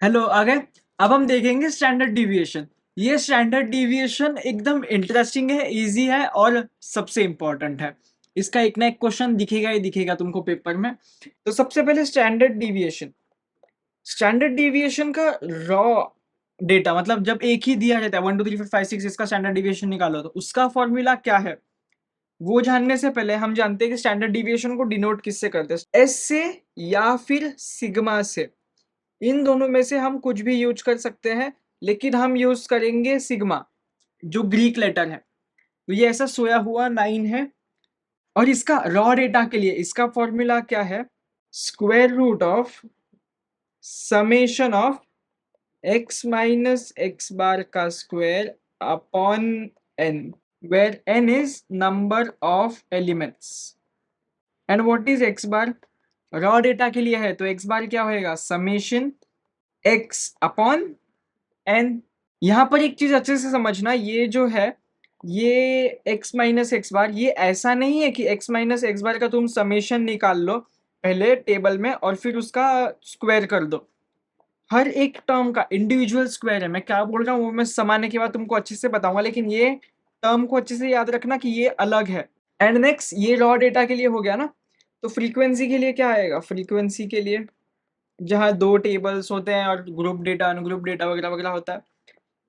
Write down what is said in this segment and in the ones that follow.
Hello आ गए। अब हम देखेंगे स्टैंडर्ड डिविएशन। ये स्टैंडर्ड डिविएशन एकदम इंटरेस्टिंग है, इजी है और सबसे इंपॉर्टेंट है। इसका एक ना एक क्वेश्चन दिखेगा ही दिखेगा तुमको पेपर में। तो सबसे पहले स्टैंडर्ड डिविएशन का रॉ डेटा, मतलब जब एक ही दिया रहता है 1 2 3 4 5 6, इसका स्टैंडर्ड डिविएशन निकालो तो उसका फॉर्मूला क्या है वो जानने से पहले हम जानते हैं कि स्टैंडर्ड डिविएशन को डिनोट किससे करते हैं, एस से या फिर सिग्मा से। इन दोनों में से हम कुछ भी यूज कर सकते हैं, लेकिन हम यूज करेंगे सिग्मा, जो ग्रीक लेटर है। तो ये ऐसा सोया हुआ 9 है। और इसका रॉ डेटा के लिए इसका फॉर्मूला क्या है, square root of summation of x minus X bar का square upon n, where n is number of elements and what is x bar। Raw data के लिए है तो x बार क्या होएगा, समेशन x अपॉन n। यहाँ पर एक चीज अच्छे से समझना, ये जो है ये x माइनस एक्स बार, ये ऐसा नहीं है कि x माइनस एक्स बार का तुम समेशन निकाल लो पहले टेबल में और फिर उसका स्क्वायर कर दो। हर एक टर्म का इंडिविजुअल स्क्वायर है। मैं क्या बोल रहा हूँ वो मैं समाने के बाद तुमको अच्छे से बताऊंगा, लेकिन ये टर्म को अच्छे से याद रखना कि ये अलग है। एंड नेक्स्ट ये रॉ डेटा के लिए हो गया ना। तो फ्रीक्वेंसी के लिए क्या आएगा, फ्रीक्वेंसी के लिए जहाँ दो टेबल्स होते हैं और ग्रुप डेटा अनग्रुप डेटा वगैरह वगैरह होता है,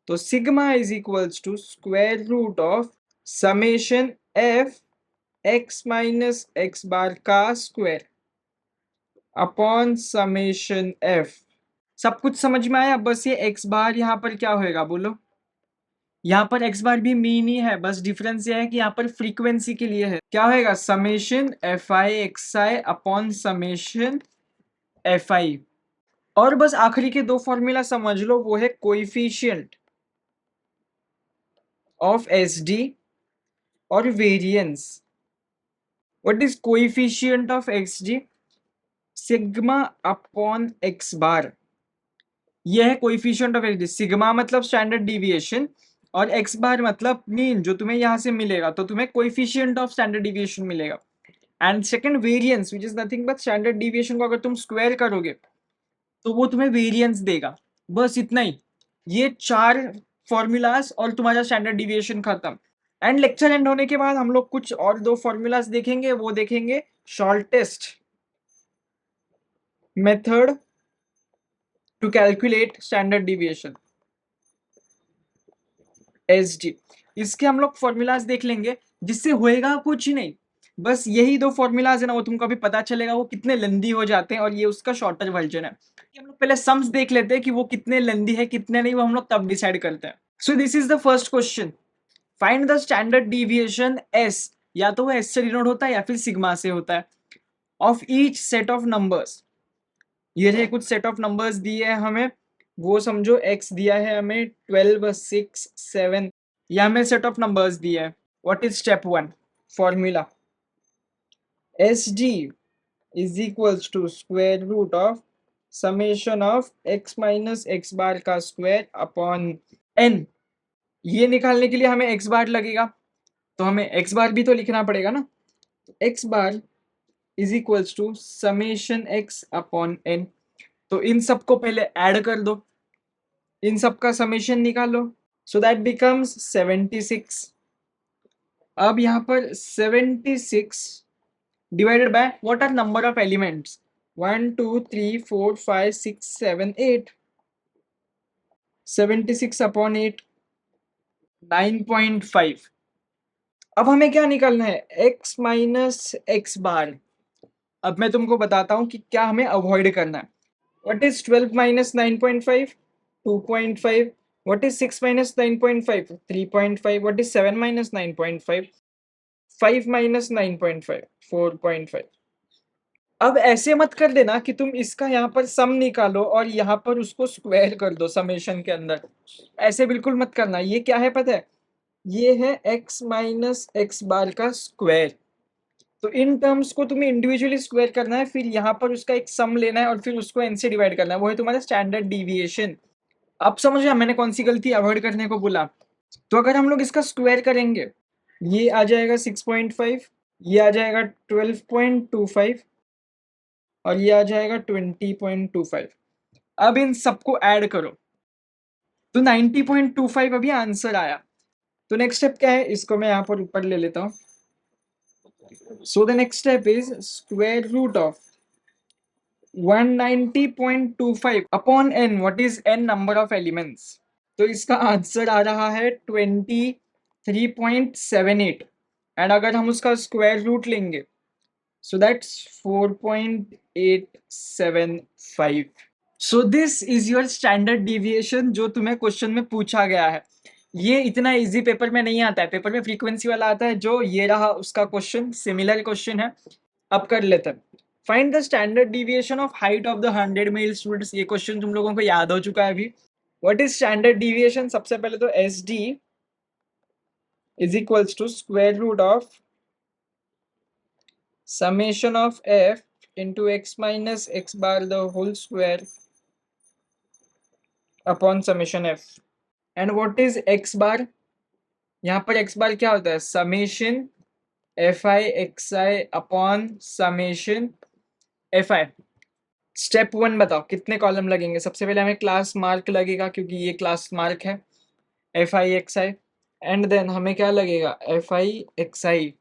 तो sigma is equals to square root of summation of X minus X bar का स्क्वायर अपॉन समेशन एफ। सब कुछ समझ में आया। बस ये एक्स बार यहाँ पर क्या होएगा बोलो, यहाँ पर एक्स बार भी मीन ही है, बस डिफरेंस ये है कि यहाँ पर फ्रीक्वेंसी के लिए है। क्या होएगा, summation F I X I upon summation F आई। और बस आखिरी के दो फॉर्मूला समझ लो, वो है कोइफिशिएंट ऑफ एस डी और variance. What is coefficient of X D, sigma upon X bar. यह है coefficient of X D. Sigma मतलब स्टैंडर्ड डिविएशन और एक्स बार मतलब मीन, जो तुम्हें यहां से मिलेगा तो तुम्हें कोइफिशिएंट ऑफ स्टैंडर्ड डिविएशन मिलेगा। And second variance which is nothing but standard deviation को अगर तुम स्क्वायर करोगे तो वो तुम्हें वेरिएंस देगा। बस इतना ही, ये चार फॉर्मूलाज और तुम्हारा स्टैंडर्ड डिविएशन खत्म। एंड लेक्चर एंड होने के बाद हम लोग कुछ और दो फॉर्मूलाज देखेंगे, वो देखेंगे shortest method to calculate standard deviation S D. इसके हम लोग फॉर्मूलाज देख लेंगे, जिससे होएगा कुछ ही नहीं, बस यही दो फॉर्मूलाज है ना, वो तुमको अभी पता चलेगा वो कितने लेंदी हो जाते हैं और ये उसका शॉर्टर वर्जन है। हम लोग पहले सम्स देख लेते हैं कि वो कितने लेंदी है कितने नहीं, वो हम लोग तब डिसाइड करते हैं। So this is the first question, find the standard deviation S. या तो वो एस से डिनोट होता है या फिर सिग्मा से होता है, of each set of numbers. ये है कुछ सेट ऑफ नंबर्स दिए हैं हमें, वो समझो x दिया है हमें 12 6 7, या हमें सेट ऑफ नंबर्स दिया है। What is step 1 formula, S D is equals to square root of summation of x minus X bar का स्क्वायर अपॉन n। ये निकालने के लिए हमें x बार लगेगा, तो हमें x बार भी तो लिखना पड़ेगा ना। x bar is equals to summation x upon n। तो इन सबको पहले ऐड कर दो, इन सब का समेशन निकालो, सो दैट बिकम्स 76। अब यहाँ पर 76 divided by what are number of elements, 1 2 3 4 5 6 7 8, 76 upon 8 9.5। अब हमें क्या निकालना है, x माइनस एक्स बार। अब मैं तुमको बताता हूँ कि क्या हमें अवॉइड करना है। What is 12 minus 9.5? 2.5. What is 6 minus 9.5? 3.5. What is 7 minus 9.5? 5 minus 9.5? 4.5. अब ऐसे मत कर देना कि तुम इसका यहाँ पर सम निकालो और यहाँ पर उसको स्क्वायर कर दो समेशन के अंदर। ऐसे बिल्कुल मत करना। ये क्या है पता है, ये है x माइनस एक्स बार का स्क्वायर। तो इन टर्म्स को तुम्हें इंडिविजुअली स्क्वायर करना है, फिर यहाँ पर उसका एक सम लेना है और फिर उसको n से डिवाइड करना है, वो है तुम्हारा स्टैंडर्ड डिविएशन। अब समझ गया मैंने कौन सी गलती अवॉइड करने को बोला। तो अगर हम लोग इसका स्क्वायर करेंगे, ये आ जाएगा 6.5, ये आ जाएगा 12.25 और ये आ जाएगा 20.25। अब इन सबको ऐड करो तो 90.25 अभी आंसर आया। तो नेक्स्ट स्टेप क्या है, इसको मैं यहाँ पर ऊपर ले लेता हूँ। So the next step is square root of 190.25 upon n। What is n? Number of elements. तो इसका आंसर आ रहा है 23.78 एंड अगर हम उसका स्क्वायर रूट लेंगे so that's 4.875। So this is your standard deviation जो तुम्हें क्वेश्चन में पूछा गया है। ये इतना इजी पेपर में नहीं आता है, पेपर में फ्रीक्वेंसी वाला आता है। जो ये रहा उसका क्वेश्चन, सिमिलर क्वेश्चन है। अब कर लेते हैं। Find the standard deviation of height of the 100 male students. ये क्वेश्चन तुम लोगों को याद हो चुका है अभी। What is standard deviation? सबसे पहले तो S D is equals to square root of summation of f into x minus x bar the whole square upon summation f। and what is x bar? यहाँ पर x bar क्या होता है? summation fi xi upon summation fi। Step 1 बताओ कितने column लगेंगे? सबसे पहले हमें क्लास मार्क लगेगा क्योंकि ये क्लास मार्क है fi xi। एंड देन हमें क्या लगेगा? fi xi।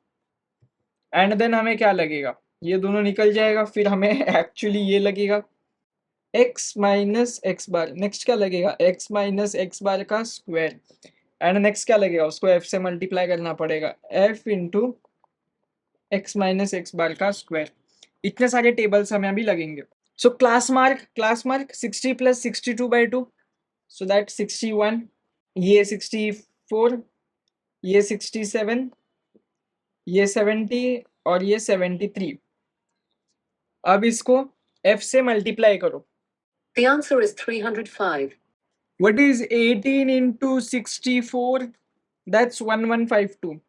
एंड देन हमें क्या लगेगा? ये दोनों निकल जाएगा, फिर हमें एक्चुअली ये लगेगा x माइनस एक्स बार। नेक्स्ट क्या लगेगा? x माइनस एक्स बार का स्क्वायर। एंड नेक्स्ट क्या लगेगा? उसको f से मल्टीप्लाई करना पड़ेगा, f into X minus X bar का स्क्वायर। इतने सारे टेबल्स हमें अभी लगेंगे। So class mark 60 plus 62/2 so that 61। ये 64, ये 67, ये 70 और ये 73। अब इसको f से मल्टीप्लाई करो। The answer is 305. What is 18 into 64? That's 1152.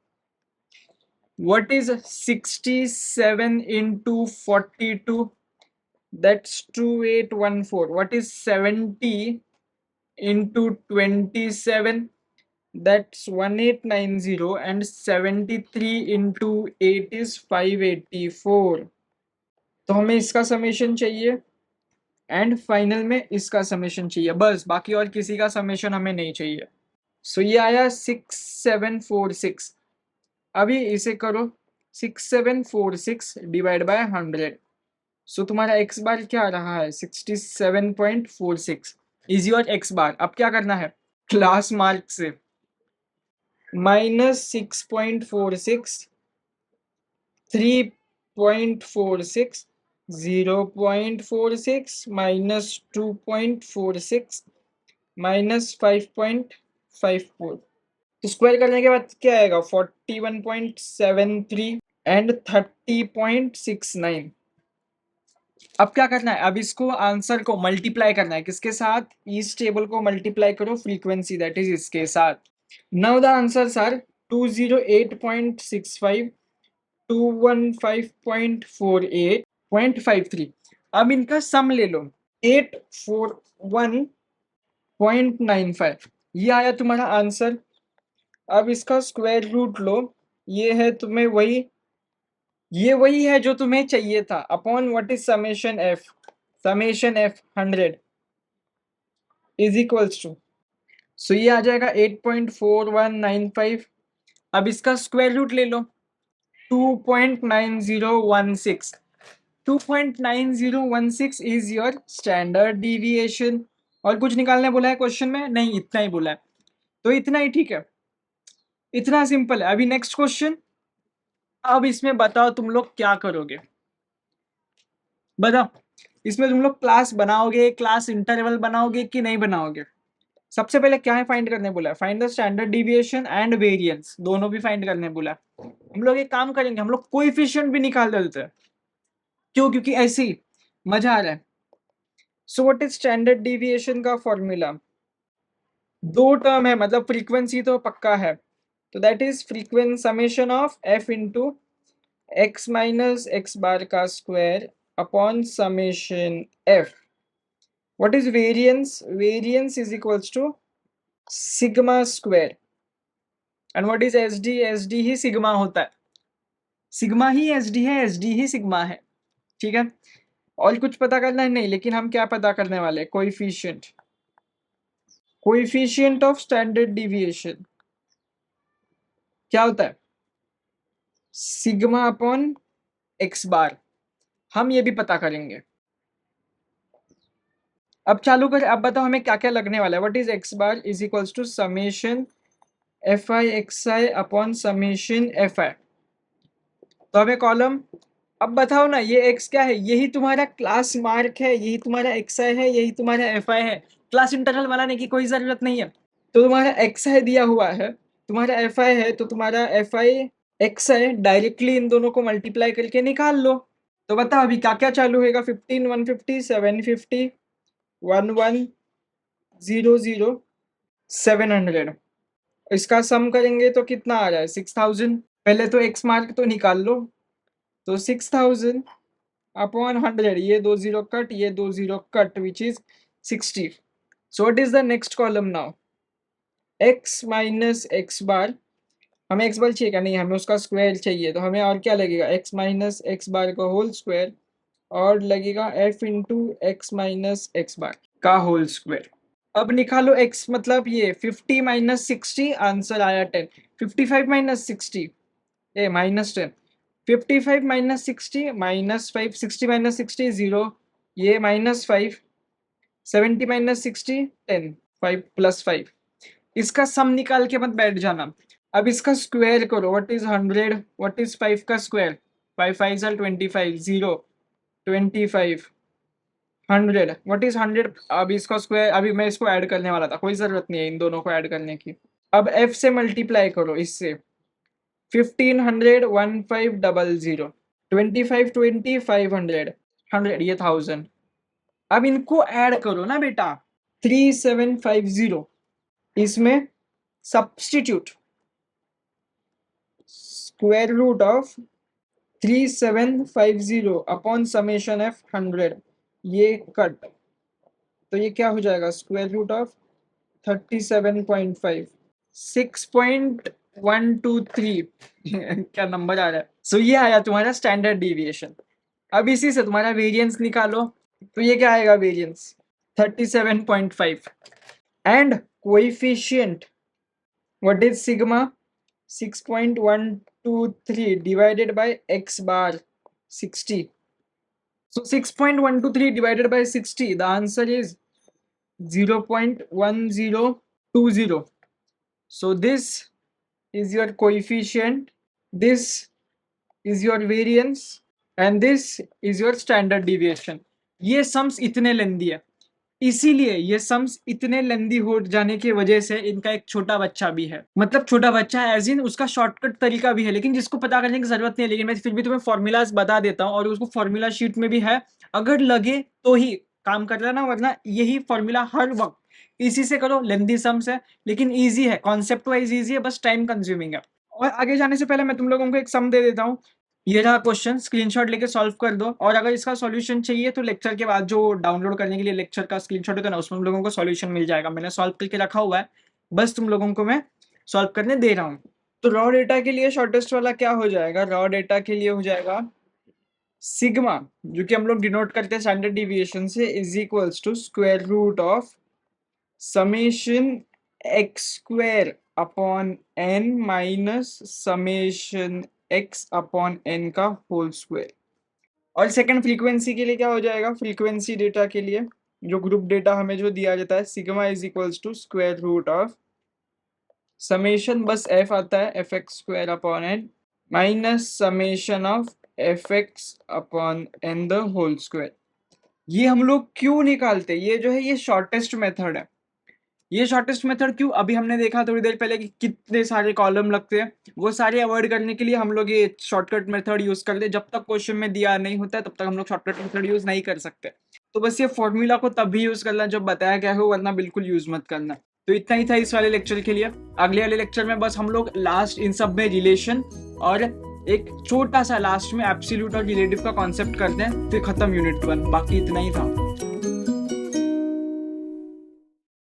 What is 67 into 42? That's 2814. What is 70 into 27? That's 1890. And 73 into 8 is 584. तो हमें इसका समेशन चाहिए एंड फाइनल में इसका समेशन चाहिए, बस। बाकी और किसी का समेशन हमें नहीं चाहिए। सो ये आया 6746। अभी इसे करो 6746 डिवाइड बाय 100। सो तुम्हारा एक्स बार क्या आ रहा है? 67.46 इज योर एक्स बार। अब क्या करना है? क्लास मार्क से माइनस 6.46, 3.46, 0.46 माइनस 2.46 माइनस 5.54। तो स्क्वायर करने के बाद क्या आएगा? 41.73 एंड 30.69। अब क्या करना है? अब इसको आंसर को मल्टीप्लाई करना है। किसके साथ? इस टेबल को मल्टीप्लाई करो फ्रीक्वेंसी, दैट इज इसके साथ। Now the answers are 208.65, 215.48.53। अब इनका सम ले लो 841.95। ये आया तुम्हारा आंसर। अब इसका स्क्वायर रूट लो, ये है तुम्हें वही, ये वही है जो तुम्हें चाहिए था। Upon what is summation f? Summation f 100 is equals to, so ये आ जाएगा 8.4195। अब इसका स्क्वायर रूट ले लो 2.9016। 2.9016 इज योर स्टैंडर्ड डिविएशन। और कुछ निकालने बोला है क्वेश्चन में? नहीं, इतना ही बोला है। तो इतना ही ठीक है, इतना सिंपल है। अभी नेक्स्ट क्वेश्चन। अब इसमें बताओ तुम लोग क्या करोगे? बताओ इसमें तुम लोग क्लास बनाओगे, क्लास इंटरवल बनाओगे कि नहीं बनाओगे? सबसे पहले क्या है फाइंड करने बोला है? Find the standard deviation and variance, दोनों भी फाइंड करने बोला है। हम लोग एक काम करेंगे, हम लोग कोएफिशिएंट भी निकाल देते हैं। क्यों? क्योंकि ऐसे ही मजा आ रहा है। So what is standard deviation का फॉर्मूला? दो टर्म है, मतलब फ्रीक्वेंसी तो पक्का है। तो that is frequency summation of f into X minus X bar का square upon summation f। What is variance? Variance is equals to sigma square. And what is S D? S D ही sigma होता है, sigma ही S D है, S D ही sigma है। ठीक है, और कुछ पता करना है नहीं, लेकिन हम क्या पता करने वाले हैं, कोएफिशिएंट ऑफ स्टैंडर्ड डिविएशन क्या होता है, सिग्मा अपॉन एक्स बार, हम ये भी पता करेंगे। अब चालू कर, अब बताओ हमें क्या क्या लगने वाला है। What is X bar is equals to summation F I X I upon summation F I. तो हमें कॉलम, अब बताओ ना ये x क्या है, यही तुम्हारा क्लास मार्क है, यही तुम्हारा xi है, यही तुम्हारा fi है। क्लास इंटरवल बनाने की कोई जरूरत नहीं है। तो तुम्हारा xi दिया हुआ है, तुम्हारा fi है, तो तुम्हारा fi xi डायरेक्टली इन दोनों को मल्टीप्लाई करके निकाल लो। तो बताओ अभी क्या क्या चालू होगा, 15 150 750 11 00 700। इसका सम करेंगे तो कितना आ रहा है, 6000। पहले तो x मार्क तो निकाल लो, तो 6000 अपॉन 100, ये 2 0 कट, ये 2 0 cut, which is 60। So what is the next column now, x minus X bar. हमें एक्स बार चाहिए क्या, नहीं हमें उसका स्क्वायर चाहिए। तो हमें और क्या लगेगा, x माइनस एक्स बार का होल स्क्वायर, और लगेगा f into X minus X bar का होल स्क्वायर। अब निकालो x, मतलब ये 50 माइनस 60, आंसर आया 10। 55 माइनस 60 ए माइनस 10, 55 माइनस 60 माइनस 5, 60 माइनस 60 0, ये माइनस 5, 70 माइनस 60 10, 5 प्लस 5। इसका सम निकाल के मत बैठ जाना। अब इसका स्क्वायर करो, व्हाट इज 100, व्हाट इज 5 का स्क्वायर, 5 5 25 0 25 100, व्हाट इज 100। अब इसका स्क्वायर, अभी मैं इसको ऐड करने वाला था, कोई जरूरत नहीं है इन दोनों को ऐड करने की। अब f से मल्टीप्लाई करो इससे, 1500 1500 25 20 500 100, ये 1000। अब इनको ऐड करो ना बेटा, 3750, इसमें substitute square root of 3750 upon summation F 100, ये कट, तो ये क्या हो जाएगा, स्क्वायर रूट ऑफ 37.5 6.123 क्या नंबर आ रहा है। सो ये आया तुम्हारा स्टैंडर्ड डिविएशन। अब इसी से तुम्हारा वेरिएंस निकालो, तो ये क्या आएगा, variance 37.5 and coefficient, what is sigma 6.123 divided by x bar 60। So 6.123 divided by 60, the answer is 0.1020. So this is your coefficient, this is your variance, and this is your standard deviation. ये sums इतने लेंदी है, इसीलिए ये sums इतने लेंदी हो जाने की वजह से इनका एक छोटा बच्चा भी है, मतलब छोटा बच्चा एज इन उसका शॉर्टकट तरीका भी है, लेकिन जिसको पता करने की जरूरत नहीं है। लेकिन मैं फिर भी तुम्हें फॉर्मूलाज बता देता हूँ, और उसको फॉर्मूला शीट में भी है, अगर लगे तो ही काम कर लेना, वरना यही फॉर्मूला हर वक्त इसी से करो। लेंदी सम्स है लेकिन ईजी है, कॉन्सेप्ट वाइज ईजी है, बस टाइम कंज्यूमिंग है। और आगे जाने से पहले मैं तुम लोगों को एक सम दे देता हूँ, ये रहा क्वेश्चन, स्क्रीनशॉट लेके सॉल्व कर दो। और अगर इसका सॉल्यूशन चाहिए तो लेक्चर के बाद जो डाउनलोड करने के लिए लेक्चर का स्क्रीनशॉट होता है ना, उसमें तुम लोगों को सॉल्यूशन मिल जाएगा, मैंने सॉल्व करके रखा हुआ है, बस तुम लोगों को मैं सॉल्व करने दे रहा हूँ। तो रॉ डेटा के लिए शॉर्टेस्ट वाला क्या हो जाएगा, रॉ डेटा के लिए हो जाएगा सिग्मा, जो कि हम लोग डिनोट करते हैं स्टैंडर्ड डिविएशन से, is equals to square root of summation X square upon N minus summation X upon N का होल स्क्वायर। और सेकंड फ्रीक्वेंसी के लिए क्या हो जाएगा, फ्रीक्वेंसी डेटा के लिए जो ग्रुप डेटा हमें जो दिया जाता है, sigma is equals to square root of summation, बस एफ आता है, F X square upon N minus summation of F X upon N the whole square. ये हम लोग क्यों निकालते, ये जो है ये शॉर्टेस्ट मेथड है। ये शॉर्टेस्ट मेथड क्यों, अभी हमने देखा थोड़ी देर पहले कि कितने सारे कॉलम लगते हैं, वो सारे अवॉइड करने के लिए हम लोग ये शॉर्टकट मेथड यूज करते हैं। जब तक क्वेश्चन में दिया नहीं होता है तब तक हम लोग शॉर्टकट मेथड यूज नहीं कर सकते। तो बस ये फॉर्मूला को तभी यूज करना जब बताया गया हो, वरना बिल्कुल यूज मत करना। तो इतना ही था इस वाले लेक्चर के लिए। अगले वाले लेक्चर में बस हम लोग लास्ट इन सब में रिलेशन और एक छोटा सा लास्ट में एब्सोल्यूट और रिलेटिव का कॉन्सेप्ट करते हैं, फिर खत्म यूनिट 1। बाकी इतना ही था।